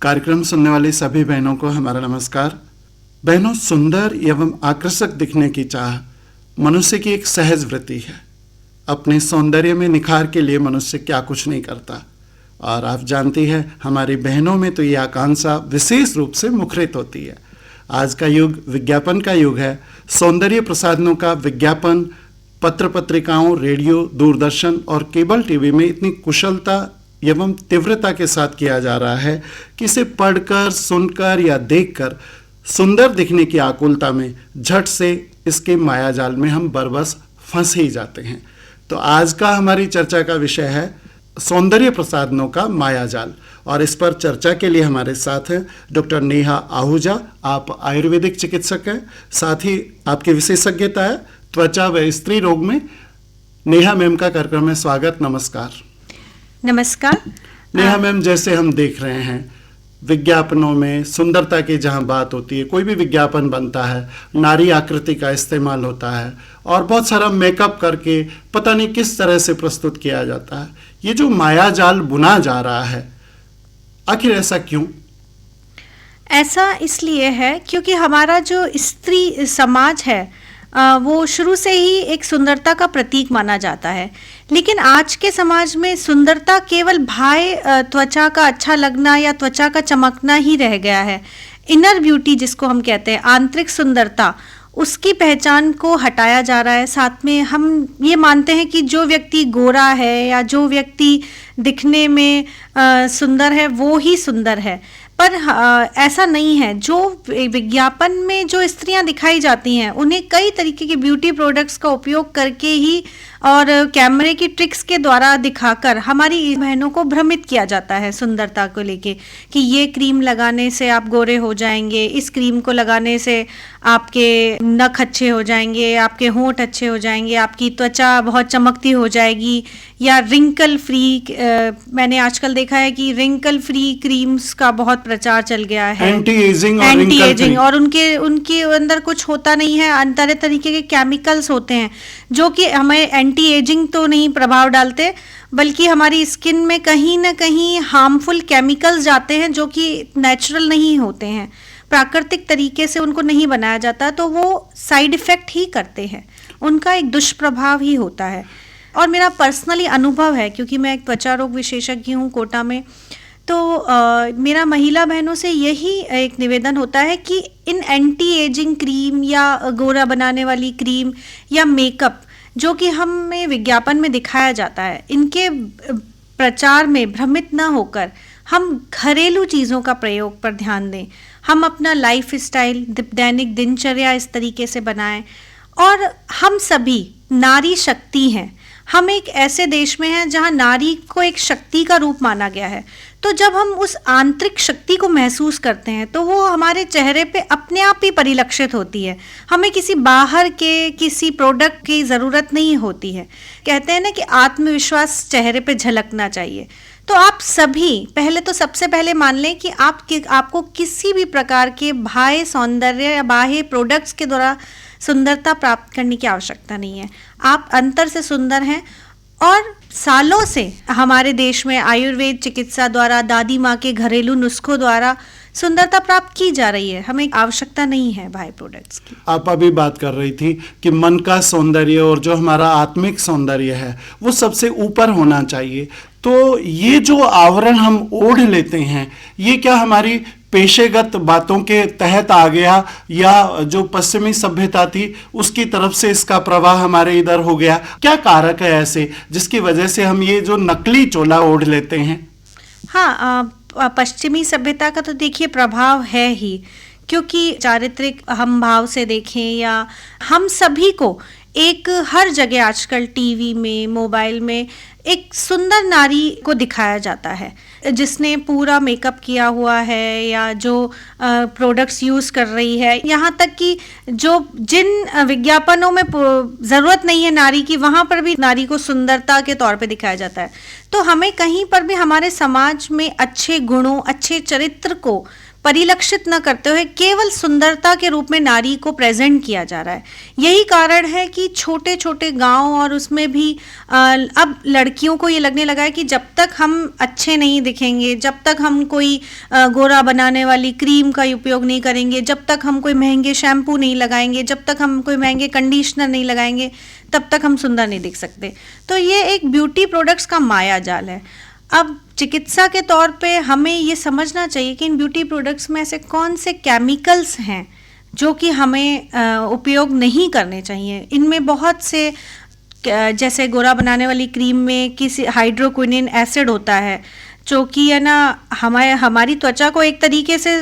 कार्यक्रम सुनने वाली सभी बहनों को हमारा नमस्कार। बहनों, सुंदर एवं आकर्षक दिखने की चाह मनुष्य की एक सहज वृत्ति है। अपने सौंदर्य में निखार के लिए मनुष्य क्या कुछ नहीं करता, और आप जानती हैं हमारी बहनों में तो ये आकांक्षा विशेष रूप से मुखरित होती है। आज का युग विज्ञापन का युग है। सौंदर्य प्रसाधनों का विज्ञापन पत्र पत्रिकाओं, रेडियो, दूरदर्शन और केबल टीवी में इतनी कुशलता एवं तीव्रता के साथ किया जा रहा है कि इसे पढ़कर, सुनकर या देखकर सुंदर दिखने की आकुलता में झट से इसके मायाजाल में हम बरबस फंस ही जाते हैं। तो आज का हमारी चर्चा का विषय है सौंदर्य प्रसाधनों का मायाजाल, और इस पर चर्चा के लिए हमारे साथ हैं डॉक्टर नेहा आहूजा। आप आयुर्वेदिक चिकित्सक हैं, साथ ही आपकी विशेषज्ञता है त्वचा व स्त्री रोग में। नेहा मैम का कार्यक्रम में स्वागत। नमस्कार। नमस्कार। नेहा मैम, जैसे हम देख रहे हैं विज्ञापनों में सुंदरता की जहां बात होती है, कोई भी विज्ञापन बनता है, नारी आकृति का इस्तेमाल होता है और बहुत सारा मेकअप करके पता नहीं किस तरह से प्रस्तुत किया जाता है। ये जो मायाजाल बुना जा रहा है, आखिर ऐसा क्यों? ऐसा इसलिए है क्योंकि हमारा जो स्त्री समाज है वो शुरू से ही एक सुंदरता का प्रतीक माना जाता है। लेकिन आज के समाज में सुंदरता केवल बाह्य त्वचा का अच्छा लगना या त्वचा का चमकना ही रह गया है। इनर ब्यूटी जिसको हम कहते हैं, आंतरिक सुंदरता, उसकी पहचान को हटाया जा रहा है। साथ में हम ये मानते हैं कि जो व्यक्ति गोरा है या जो व्यक्ति दिखने में सुंदर है वो ही सुंदर है, पर ऐसा नहीं है। जो विज्ञापन में जो स्त्रियां दिखाई जाती हैं उन्हें कई तरीके के ब्यूटी प्रोडक्ट्स का उपयोग करके ही और कैमरे की ट्रिक्स के द्वारा दिखाकर हमारी बहनों को भ्रमित किया जाता है सुंदरता को लेके, कि ये क्रीम लगाने से आप गोरे हो जाएंगे, इस क्रीम को लगाने से आपके नख अच्छे हो जाएंगे, आपके होंठ अच्छे हो जाएंगे, आपकी त्वचा बहुत चमकती हो जाएगी, या रिंकल फ्री। मैंने आजकल देखा है कि रिंकल फ्री क्रीम्स का बहुत प्रचार चल गया है, एंटी एजिंग और उनके अंदर कुछ होता नहीं है, तरह तरीके के केमिकल्स होते हैं जो कि हमें एंटी एजिंग तो नहीं प्रभाव डालते, बल्कि हमारी स्किन में कहीं ना कहीं हार्मफुल केमिकल्स जाते हैं जो कि नेचुरल नहीं होते हैं, प्राकृतिक तरीके से उनको नहीं बनाया जाता, तो वो साइड इफेक्ट ही करते हैं, उनका एक दुष्प्रभाव ही होता है। और मेरा पर्सनली अनुभव है, क्योंकि मैं एक त्वचा रोग विशेषज्ञ हूँ कोटा में, तो मेरा महिला बहनों से यही एक निवेदन होता है कि इन एंटी एजिंग क्रीम या गोरा बनाने वाली क्रीम या मेकअप जो कि हमें विज्ञापन में दिखाया जाता है, इनके प्रचार में भ्रमित न होकर हम घरेलू चीज़ों का प्रयोग पर ध्यान दें। हम अपना लाइफ स्टाइल, दैनिक दिनचर्या इस तरीके से बनाएं। और हम सभी नारी शक्ति हैं। हम एक ऐसे देश में हैं जहां नारी को एक शक्ति का रूप माना गया है। तो जब हम उस आंतरिक शक्ति को महसूस करते हैं तो वो हमारे चेहरे पे अपने आप ही परिलक्षित होती है। हमें किसी बाहर के किसी प्रोडक्ट की ज़रूरत नहीं होती है। कहते हैं ना कि आत्मविश्वास चेहरे पे झलकना चाहिए। तो आप सभी पहले तो सबसे पहले मान लें कि आपको किसी भी प्रकार के बाह्य सौंदर्य या बाह्य प्रोडक्ट्स के द्वारा सुंदरता प्राप्त करने की आवश्यकता नहीं है। आप अंतर से सुंदर हैं, और सालों से हमारे देश में आयुर्वेद चिकित्सा द्वारा, दादी माँ के घरेलू नुस्खों द्वारा सुंदरता प्राप्त की जा रही है। हमें आवश्यकता नहीं है बाह्य प्रोडक्ट्स की। आप अभी बात कर रही थी कि मन का सौंदर्य और जो हमारा आत्मिक सौंदर्य है वो सबसे ऊपर होना चाहिए। तो ये जो आवरण हम ओढ़ लेते हैं, ये क्या हमारी पेशेगत बातों के तहत आ गया, या जो पश्चिमी सभ्यता थी उसकी तरफ से इसका प्रवाह हमारे इधर हो गया? क्या कारक है ऐसे जिसकी वजह से हम ये जो नकली चोला ओढ़ लेते हैं? हाँ, पश्चिमी सभ्यता का तो देखिए प्रभाव है ही, क्योंकि चारित्रिक हम भाव से देखें या हम सभी को एक हर जगह आजकल टीवी में, मोबाइल में एक सुंदर नारी को दिखाया जाता है जिसने पूरा मेकअप किया हुआ है या जो प्रोडक्ट्स यूज़ कर रही है। यहाँ तक कि जिन विज्ञापनों में ज़रूरत नहीं है नारी की, वहाँ पर भी नारी को सुंदरता के तौर पे दिखाया जाता है। तो हमें कहीं पर भी हमारे समाज में अच्छे गुणों, अच्छे चरित्र को परिलक्षित न करते हुए केवल सुंदरता के रूप में नारी को प्रेजेंट किया जा रहा है। यही कारण है कि छोटे छोटे गांव और उसमें भी अब लड़कियों को ये लगने लगा है कि जब तक हम अच्छे नहीं दिखेंगे, जब तक हम कोई गोरा बनाने वाली क्रीम का उपयोग नहीं करेंगे, जब तक हम कोई महंगे शैम्पू नहीं लगाएंगे, जब तक हम कोई महंगे कंडीशनर नहीं लगाएंगे, तब तक हम सुंदर नहीं दिख सकते। तो ये एक ब्यूटी प्रोडक्ट्स का माया जाल है। अब चिकित्सा के तौर पे हमें ये समझना चाहिए कि इन ब्यूटी प्रोडक्ट्स में ऐसे कौन से केमिकल्स हैं जो कि हमें उपयोग नहीं करने चाहिए। इनमें बहुत से जैसे गोरा बनाने वाली क्रीम में किसी हाइड्रोक्विनिन एसिड होता है जो कि है ना हमारी त्वचा को एक तरीके से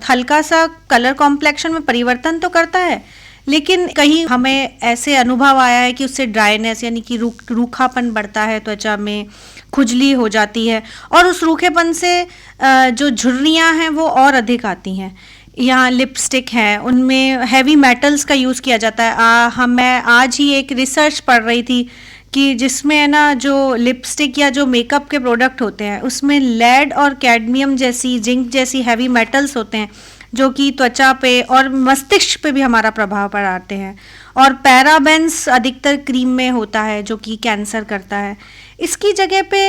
हल्का सा कलर कॉम्प्लेक्शन में परिवर्तन तो करता है, लेकिन कहीं हमें ऐसे अनुभव आया है कि उससे ड्राइनेस यानी कि रूखापन बढ़ता है, त्वचा में खुजली हो जाती है और उस रूखेपन से जो झुर्रियाँ हैं वो और अधिक आती हैं। यहाँ लिपस्टिक है, उनमें हैवी मेटल्स का यूज़ किया जाता है। मैं आज ही एक रिसर्च पढ़ रही थी कि जिसमें है ना जो लिपस्टिक या जो मेकअप के प्रोडक्ट होते हैं उसमें लेड और कैडमियम जैसी, जिंक जैसी हैवी मेटल्स होते हैं जो कि त्वचा पे और मस्तिष्क पे भी हमारा प्रभाव पड़ाते हैं। और पैराबेंस अधिकतर क्रीम में होता है जो कि कैंसर करता है। इसकी जगह पे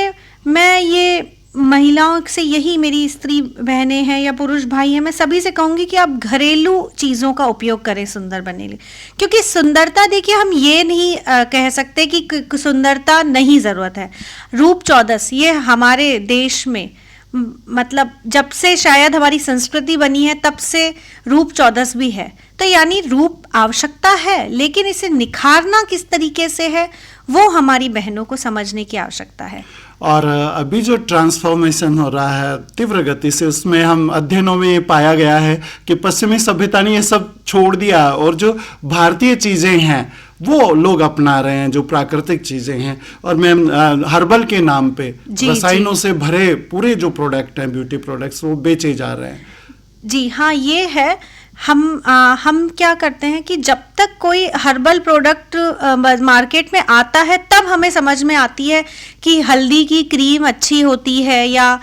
मैं ये महिलाओं से, यही मेरी स्त्री बहनें हैं या पुरुष भाई हैं, मैं सभी से कहूँगी कि आप घरेलू चीज़ों का उपयोग करें सुंदर बनने के लिए। क्योंकि सुंदरता, देखिए हम ये नहीं कह सकते कि सुंदरता नहीं ज़रूरत है। रूप चौदस ये हमारे देश में मतलब जब से शायद हमारी संस्कृति बनी है तब से रूप चौदस भी है। तो यानी रूप आवश्यकता है, लेकिन इसे निखारना किस तरीके से है वो हमारी बहनों को समझने की आवश्यकता है। और अभी जो ट्रांसफॉर्मेशन हो रहा है तीव्र गति से, उसमें हम अध्ययनों में ये पाया गया है कि पश्चिमी सभ्यता ने ये सब छोड़ दिया और जो भारतीय चीज़ें हैं वो लोग अपना रहे हैं, जो प्राकृतिक चीज़ें हैं। और मैम हर्बल के नाम पे रसायनों से भरे पूरे जो प्रोडक्ट हैं, ब्यूटी प्रोडक्ट्स, वो बेचे जा रहे हैं। जी हाँ, ये है। हम क्या करते हैं कि जब तक कोई हर्बल प्रोडक्ट मार्केट में आता है तब हमें समझ में आती है कि हल्दी की क्रीम अच्छी होती है या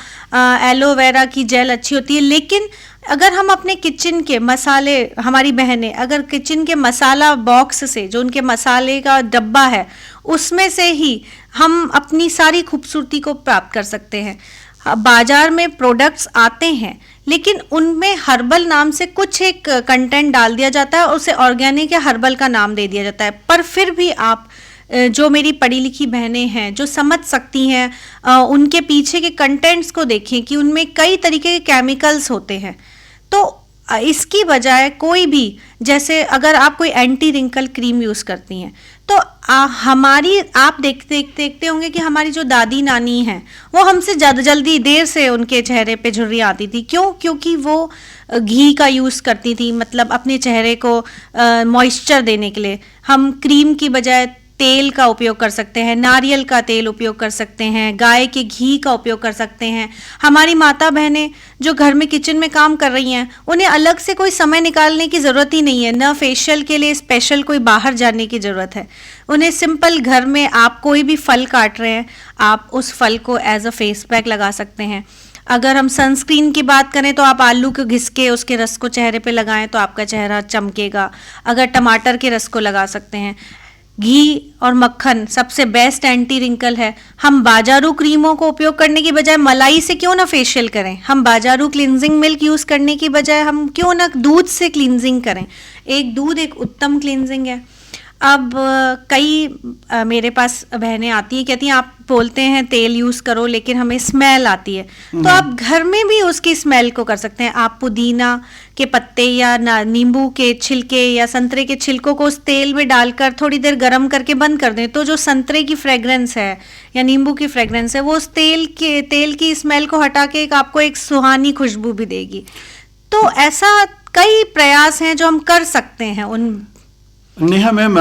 एलोवेरा की जेल अच्छी होती है। लेकिन अगर हम अपने किचन के मसाले, हमारी बहनें अगर किचन के मसाला बॉक्स से, जो उनके मसाले का डब्बा है, उसमें से ही हम अपनी सारी खूबसूरती को प्राप्त कर सकते हैं। बाजार में प्रोडक्ट्स आते हैं लेकिन उनमें हर्बल नाम से कुछ एक कंटेंट डाल दिया जाता है और उसे ऑर्गेनिक या हर्बल का नाम दे दिया जाता है। पर फिर भी आप जो मेरी पढ़ी लिखी बहनें हैं जो समझ सकती हैं, उनके पीछे के कंटेंट्स को देखें कि उनमें कई तरीके के केमिकल्स होते हैं। तो इसकी बजाय कोई भी, जैसे अगर आप कोई एंटी रिंकल क्रीम यूज़ करती हैं तो आप देखते होंगे कि हमारी जो दादी नानी हैं वो हमसे जल्दी देर से उनके चेहरे पे झुर्रियाँ आती थी। क्यों? क्योंकि वो घी का यूज़ करती थी, मतलब अपने चेहरे को मॉइस्चर देने के लिए। हम क्रीम की बजाय तेल का उपयोग कर सकते हैं, नारियल का तेल उपयोग कर सकते हैं, गाय के घी का उपयोग कर सकते हैं। हमारी माता बहनें जो घर में किचन में काम कर रही हैं, उन्हें अलग से कोई समय निकालने की ज़रूरत ही नहीं है, न फेशियल के लिए स्पेशल कोई बाहर जाने की ज़रूरत है। उन्हें सिंपल घर में आप कोई भी फल काट रहे हैं, आप उस फल को एज अ फेस पैक लगा सकते हैं। अगर हम सनस्क्रीन की बात करें तो आप आलू को घिस के उसके रस को चेहरे पे लगाएं तो आपका चेहरा चमकेगा। अगर टमाटर के रस को लगा सकते हैं। घी और मक्खन सबसे बेस्ट एंटी रिंकल है। हम बाजारू क्रीमों को उपयोग करने की बजाय मलाई से क्यों ना फेशियल करें। हम बाजारू क्लिनजिंग मिल्क यूज़ करने की बजाय हम क्यों ना दूध से क्लिनजिंग करें। दूध एक उत्तम क्लिनजिंग है। अब कई मेरे पास बहनें आती हैं, कहती हैं आप बोलते हैं तेल यूज़ करो लेकिन हमें स्मेल आती है। तो आप घर में भी उसकी स्मेल को कर सकते हैं। आप पुदीना के पत्ते या नींबू के छिलके या संतरे के छिलकों को उस तेल में डालकर थोड़ी देर गर्म करके बंद कर दें तो जो संतरे की फ्रेग्रेंस है या नींबू की फ्रेग्रेंस है वो उस तेल की स्मेल को हटा के आपको एक सुहानी खुशबू भी देगी। तो ऐसा कई प्रयास हैं जो हम कर सकते हैं। उन नेहा मैम,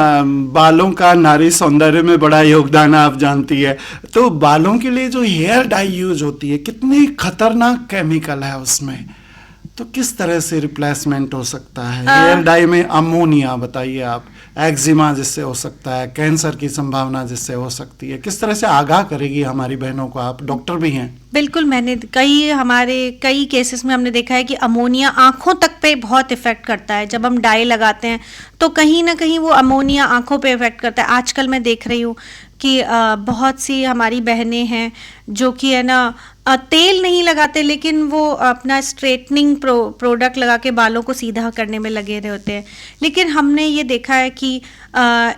बालों का नारी सौंदर्य में बड़ा योगदान आप जानती है, तो बालों के लिए जो हेयर डाई यूज होती है कितनी खतरनाक केमिकल है उसमें। तो किस तरह से रिप्लेसमेंट हो सकता है? हेयर डाई में अमोनिया बताइए आप, एक्जिमा जिससे हो सकता है, कैंसर की संभावना जिससे हो सकती है, किस तरह से आगाह करेगी हमारी बहनों को? आप डॉक्टर भी हैं। बिल्कुल, मैंने कई केसेस में हमने देखा है कि अमोनिया आँखों तक पे बहुत इफ़ेक्ट करता है। जब हम डाई लगाते हैं तो कहीं न कहीं वो अमोनिया आँखों पे इफ़ेक्ट करता है। आजकल मैं देख रही हूँ कि बहुत सी हमारी बहनें हैं जो कि है ना तेल नहीं लगाते, लेकिन वो अपना स्ट्रेटनिंग प्रोडक्ट लगा के बालों को सीधा करने में लगे रहे होते हैं। लेकिन हमने ये देखा है कि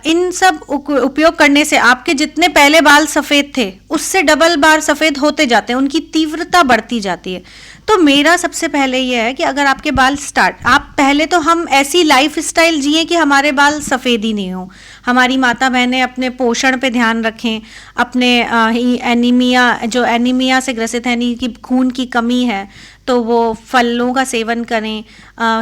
इन सब उपयोग करने से आपके जितने पहले बाल सफ़ेद थे उससे डबल बार सफ़ेद होते जाते हैं, उनकी तीव्रता बढ़ती जाती है। तो मेरा सबसे पहले ये है कि अगर आपके बाल आप पहले तो हम ऐसी लाइफ स्टाइल जिए कि हमारे बाल सफ़ेद ही नहीं हो। हमारी माता बहनें अपने पोषण पे ध्यान रखें, अपने एनीमिया से ग्रसित है, यानी कि खून की कमी है, तो वो फलों का सेवन करें,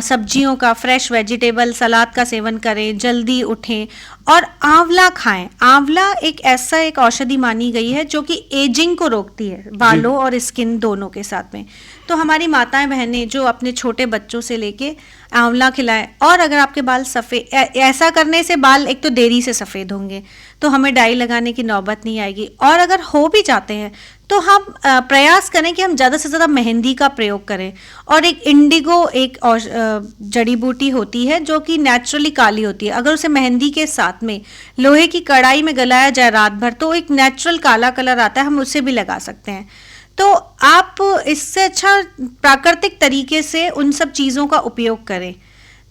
सब्जियों का, फ्रेश वेजिटेबल सलाद का सेवन करें, जल्दी उठें और आंवला खाएं। आंवला एक औषधि मानी गई है जो कि एजिंग को रोकती है, बालों और स्किन दोनों के साथ में। तो हमारी माताएं बहनें जो अपने छोटे बच्चों से लेके आंवला खिलाएं। और अगर आपके बाल सफ़ेद, ऐसा करने से बाल एक तो देरी से सफ़ेद होंगे, तो हमें डाई लगाने की नौबत नहीं आएगी। और अगर हो भी जाते हैं तो हम प्रयास करें कि हम ज़्यादा से ज़्यादा मेहंदी का प्रयोग करें। और एक इंडिगो जड़ी बूटी होती है जो कि नेचुरली काली होती है, अगर उसे मेहंदी के साथ में लोहे की कढ़ाई में गलाया जाए रात भर तो एक नेचुरल काला कलर आता है, हम उसे भी लगा सकते हैं। तो आप इससे अच्छा प्राकृतिक तरीके से उन सब चीज़ों का उपयोग करें।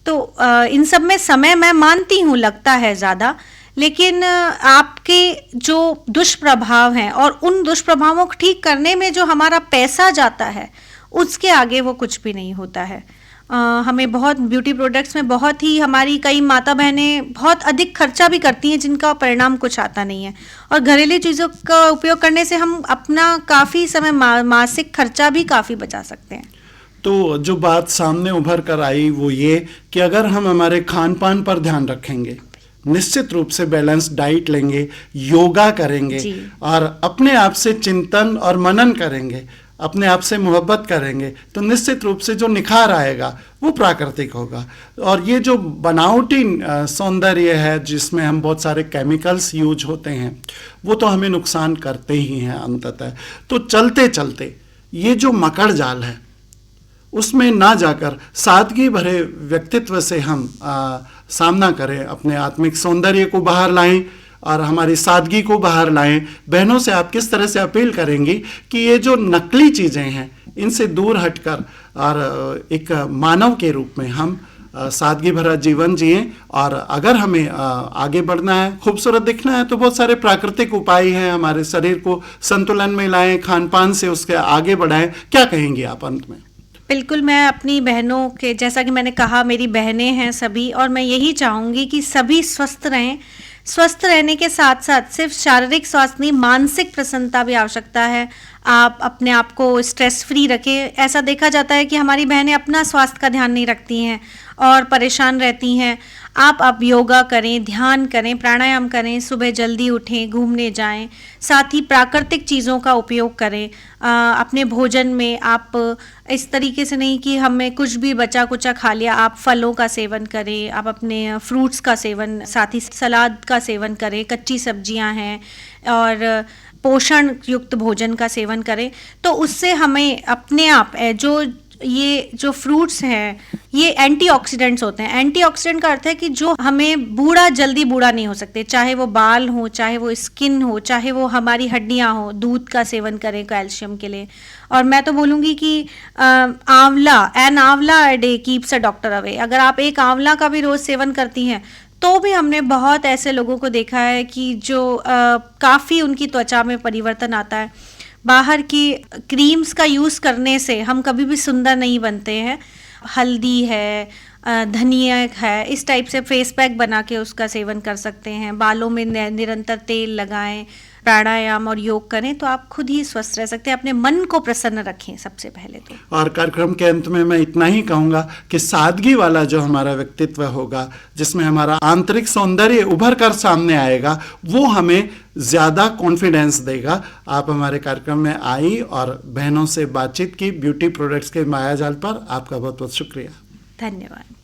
तो इन सब में समय मैं मानती हूँ लगता है ज़्यादा, लेकिन आपके जो दुष्प्रभाव हैं और उन दुष्प्रभावों को ठीक करने में जो हमारा पैसा जाता है उसके आगे वो कुछ भी नहीं होता है। हमें बहुत ब्यूटी प्रोडक्ट्स में बहुत ही, हमारी कई माता बहनें बहुत अधिक खर्चा भी करती हैं जिनका परिणाम कुछ आता नहीं है। और घरेलू चीज़ों का उपयोग करने से हम अपना काफ़ी समय मासिक खर्चा भी काफ़ी बचा सकते हैं। तो जो बात सामने उभर कर आई वो ये कि अगर हम हमारे खान पान पर ध्यान रखेंगे, निश्चित रूप से बैलेंस डाइट लेंगे, योगा करेंगे और अपने आप से चिंतन और मनन करेंगे, अपने आप से मोहब्बत करेंगे, तो निश्चित रूप से जो निखार आएगा वो प्राकृतिक होगा। और ये जो बनावटी सौंदर्य है जिसमें हम बहुत सारे केमिकल्स यूज होते हैं वो तो हमें नुकसान करते ही हैं अंततः। तो चलते चलते ये जो मकड़ जाल है उसमें ना जाकर सादगी भरे व्यक्तित्व से हम सामना करें, अपने आत्मिक सौंदर्य को बाहर लाएं और हमारी सादगी को बाहर लाएं। बहनों से आप किस तरह से अपील करेंगी कि ये जो नकली चीज़ें हैं इनसे दूर हटकर और एक मानव के रूप में हम सादगी भरा जीवन जिएं? और अगर हमें आगे बढ़ना है, खूबसूरत दिखना है, तो बहुत सारे प्राकृतिक उपाय हैं, हमारे शरीर को संतुलन में लाएं, खान पान से उसके आगे बढ़ाएं। क्या कहेंगी आप अंत में? बिल्कुल, मैं अपनी बहनों के, जैसा कि मैंने कहा, मेरी बहनें हैं सभी, और मैं यही चाहूँगी कि सभी स्वस्थ रहें। स्वस्थ रहने के साथ साथ सिर्फ शारीरिक स्वास्थ्य नहीं, मानसिक प्रसन्नता भी आवश्यकता है। आप अपने आप को स्ट्रेस फ्री रखें। ऐसा देखा जाता है कि हमारी बहनें अपना स्वास्थ्य का ध्यान नहीं रखती हैं और परेशान रहती हैं। आप योगा करें, ध्यान करें, प्राणायाम करें, सुबह जल्दी उठें, घूमने जाएं, साथ ही प्राकृतिक चीज़ों का उपयोग करें। अपने भोजन में आप इस तरीके से नहीं कि हमें कुछ भी बचा कुचा खा लिया, आप फलों का सेवन करें, आप अपने फ्रूट्स का सेवन, साथ ही सलाद का सेवन करें, कच्ची सब्जियां हैं और पोषण युक्त भोजन का सेवन करें। तो उससे हमें अपने आप ये जो फ्रूट्स हैं ये एंटीऑक्सीडेंट्स होते हैं। एंटीऑक्सीडेंट का अर्थ है कि जो हमें जल्दी बूढ़ा नहीं हो सकते, चाहे वो बाल हो, चाहे वो स्किन हो, चाहे वो हमारी हड्डियां हो। दूध का सेवन करें कैल्शियम के लिए। और मैं तो बोलूँगी कि एन आंवला a day keeps a doctor away. अगर आप एक आंवला का भी रोज़ सेवन करती हैं तो भी हमने बहुत ऐसे लोगों को देखा है कि जो काफ़ी उनकी त्वचा में परिवर्तन आता है। बाहर की क्रीम्स का यूज़ करने से हम कभी भी सुंदर नहीं बनते हैं। हल्दी है, धनिया है, इस टाइप से फेस पैक बना के उसका सेवन कर सकते हैं। बालों में निरंतर तेल लगाएं, प्राणायाम और योग करें तो आप खुद ही स्वस्थ रह सकते हैं। अपने मन को प्रसन्न रखें सबसे पहले तो। और कार्यक्रम के अंत में मैं इतना ही कहूँगा कि सादगी वाला जो हमारा व्यक्तित्व होगा, जिसमें हमारा आंतरिक सौंदर्य उभर कर सामने आएगा, वो हमें ज़्यादा कॉन्फिडेंस देगा। आप हमारे कार्यक्रम में आई और बहनों से बातचीत की ब्यूटी प्रोडक्ट्स के मायाजाल पर। आपका बहुत बहुत शुक्रिया। धन्यवाद।